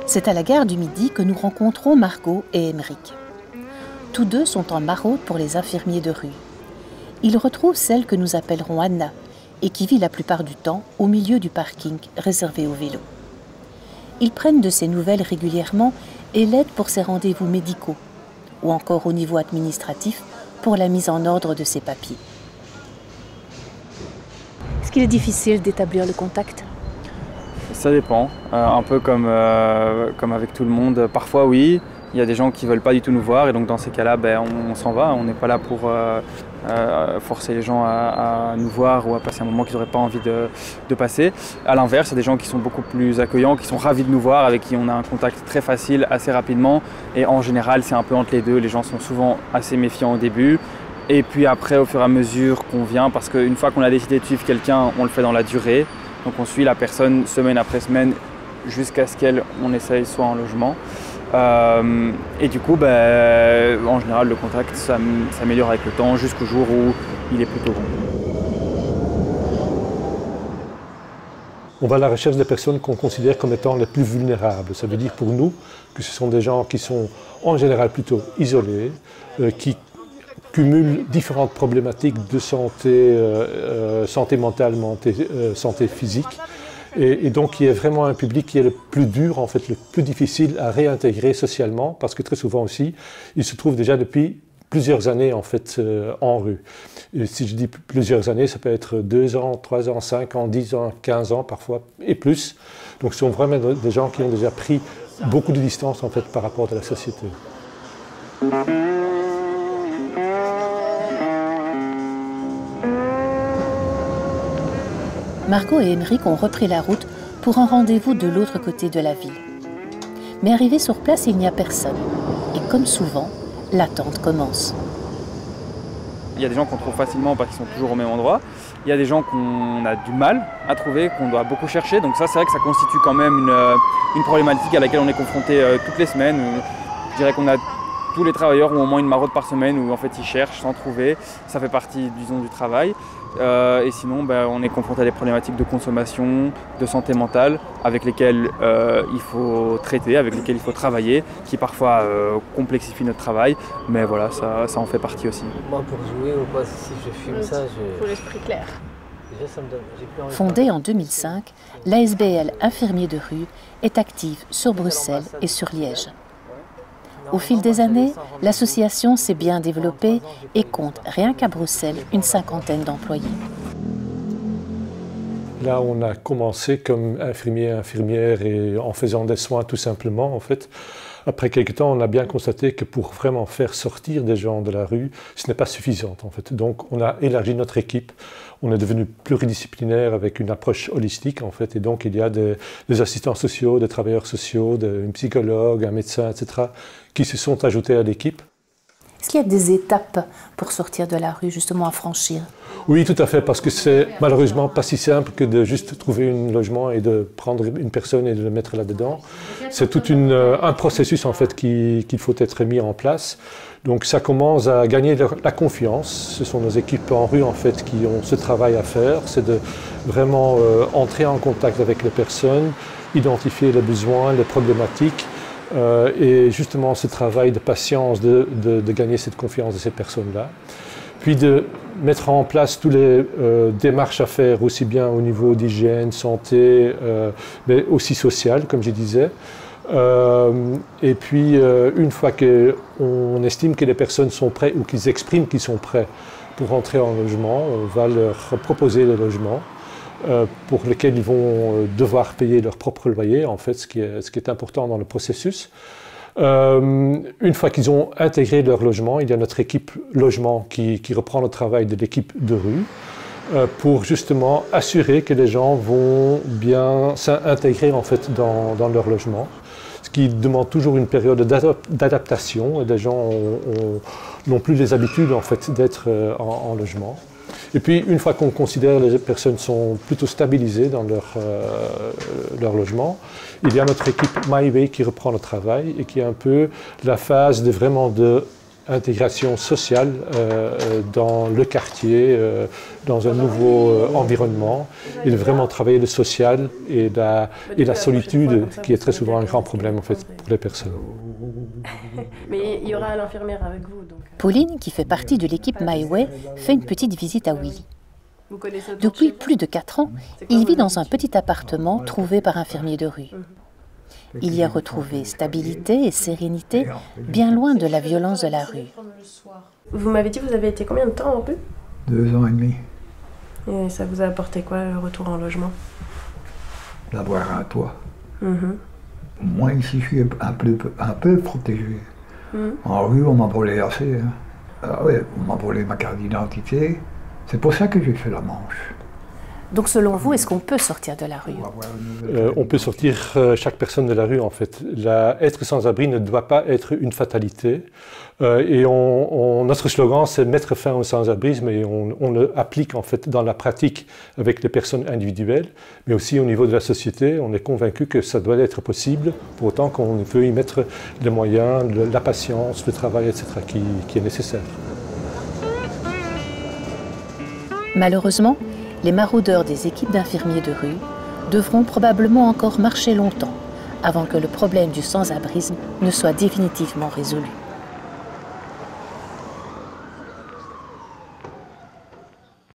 C'est à la gare du Midi que nous rencontrons Margot et Émeric. Tous deux sont en maraude pour les infirmiers de rue. Ils retrouvent celle que nous appellerons Anna et qui vit la plupart du temps au milieu du parking réservé aux vélos. Ils prennent de ses nouvelles régulièrement et l'aident pour ses rendez-vous médicaux ou encore au niveau administratif pour la mise en ordre de ses papiers. Est-ce qu'il est difficile d'établir le contact ? Ça dépend, un peu comme avec tout le monde. Parfois oui, il y a des gens qui ne veulent pas du tout nous voir et donc dans ces cas-là, on s'en va. On n'est pas là pour forcer les gens à nous voir ou à passer un moment qu'ils n'auraient pas envie de passer. À l'inverse, il y a des gens qui sont beaucoup plus accueillants, qui sont ravis de nous voir, avec qui on a un contact très facile, assez rapidement. Et en général, c'est un peu entre les deux. Les gens sont souvent assez méfiants au début. Et puis après, au fur et à mesure qu'on vient, parce qu'une fois qu'on a décidé de suivre quelqu'un, on le fait dans la durée. Donc on suit la personne semaine après semaine jusqu'à ce qu'on essaye soit en logement. Et du coup, en général, le contact s'améliore avec le temps jusqu'au jour où il est plutôt bon. On va à la recherche des personnes qu'on considère comme étant les plus vulnérables. Ça veut dire pour nous que ce sont des gens qui sont en général plutôt isolés, qui cumulent différentes problématiques de santé, santé mentale, santé physique. Et donc, il y a vraiment un public qui est le plus dur, en fait, le plus difficile à réintégrer socialement, parce que très souvent aussi, il se trouve déjà depuis plusieurs années, en fait, en rue. Et si je dis plusieurs années, ça peut être 2 ans, 3 ans, 5 ans, 10 ans, 15 ans parfois, et plus. Donc, ce sont vraiment des gens qui ont déjà pris beaucoup de distance, en fait, par rapport à la société. Margot et Émeric ont repris la route pour un rendez-vous de l'autre côté de la ville. Mais arrivé sur place, il n'y a personne. Et comme souvent, l'attente commence. Il y a des gens qu'on trouve facilement parce qu'ils sont toujours au même endroit. Il y a des gens qu'on a du mal à trouver, qu'on doit beaucoup chercher. Donc ça, c'est vrai que ça constitue quand même une problématique à laquelle on est confronté toutes les semaines. Je dirais qu'on a tous les travailleurs ont au moins une maraude par semaine où en fait ils cherchent sans trouver. Ça fait partie, disons, du travail. Et sinon, on est confronté à des problématiques de consommation, de santé mentale, avec lesquelles il faut traiter, avec lesquelles il faut travailler, qui parfois complexifient notre travail. Mais voilà, ça en fait partie aussi. Moi, pour jouer ou pas, si je fume ça, Il faut l'esprit clair. Déjà, ça me donne... Fondée en 2005, l'ASBL Infirmiers de rue est active sur Bruxelles et sur Liège. Au fil des années, l'association s'est bien développée et compte rien qu'à Bruxelles une 50aine d'employés. Là, on a commencé comme infirmier, infirmière et en faisant des soins tout simplement, en fait. Après quelques temps, on a bien constaté que pour vraiment faire sortir des gens de la rue, ce n'est pas suffisant, en fait. Donc, on a élargi notre équipe. On est devenu pluridisciplinaire avec une approche holistique, en fait. Et donc, il y a des assistants sociaux, des travailleurs sociaux, un psychologue, un médecin, etc., qui se sont ajoutés à l'équipe. Est-ce qu'il y a des étapes pour sortir de la rue, justement, à franchir? Oui, tout à fait, parce que c'est malheureusement pas si simple que de juste trouver un logement et de prendre une personne et de le mettre là-dedans. C'est tout un processus, en fait, qu'il faut être mis en place. Donc ça commence à gagner la confiance. Ce sont nos équipes en rue, en fait, qui ont ce travail à faire. C'est de vraiment entrer en contact avec les personnes, identifier les besoins, les problématiques. Et justement ce travail de patience, de gagner cette confiance de ces personnes-là. Puis de mettre en place toutes les démarches à faire, aussi bien au niveau d'hygiène, santé, mais aussi sociale, comme je disais. Et puis, une fois qu'on estime que les personnes sont prêtes ou qu'ils expriment qu'ils sont prêts pour rentrer en logement, on va leur proposer le logement pour lesquels ils vont devoir payer leur propre loyer, en fait, ce qui est important dans le processus. Une fois qu'ils ont intégré leur logement, il y a notre équipe logement qui reprend le travail de l'équipe de rue pour justement assurer que les gens vont bien s'intégrer en fait dans leur logement, ce qui demande toujours une période d'adaptation. Les gens n'ont plus les habitudes en fait d'être en logement. Et puis, une fois qu'on considère que les personnes sont plutôt stabilisées dans leur logement, il y a notre équipe MyWay qui reprend le travail et qui est un peu la phase de vraiment intégration sociale dans le quartier, dans un nouveau environnement, et de vraiment travailler le social et la solitude, qui est très souvent un grand problème en fait, pour les personnes. Mais il y aura l'infirmière avec vous. Donc. Pauline, qui fait partie de l'équipe My Way, fait une petite visite à Willy. Vous connaissez Depuis plus de 4 ans, il vit dans un petit appartement trouvé par un fermier de rue. Il y a retrouvé stabilité et sérénité, bien loin de la violence de la rue. Vous m'avez dit que vous avez été combien de temps en rue? 2 ans et demi. Et ça vous a apporté quoi, le retour en logement? D'avoir un toit. Moi, ici, je suis un peu protégé. En rue, on m'a volé assez. Hein. Ah ouais, on m'a volé ma carte d'identité. C'est pour ça que j'ai fait la Manche. Donc selon vous, est-ce qu'on peut sortir de la rue? On peut sortir chaque personne de la rue en fait. Être sans-abri ne doit pas être une fatalité. Et notre slogan c'est mettre fin au sans-abrisme et on le applique en fait dans la pratique avec les personnes individuelles, mais aussi au niveau de la société. On est convaincu que ça doit être possible, pour autant qu'on veut y mettre les moyens, la patience, le travail, etc. qui est nécessaire. Malheureusement, les maraudeurs des équipes d'infirmiers de rue devront probablement encore marcher longtemps avant que le problème du sans-abrisme ne soit définitivement résolu.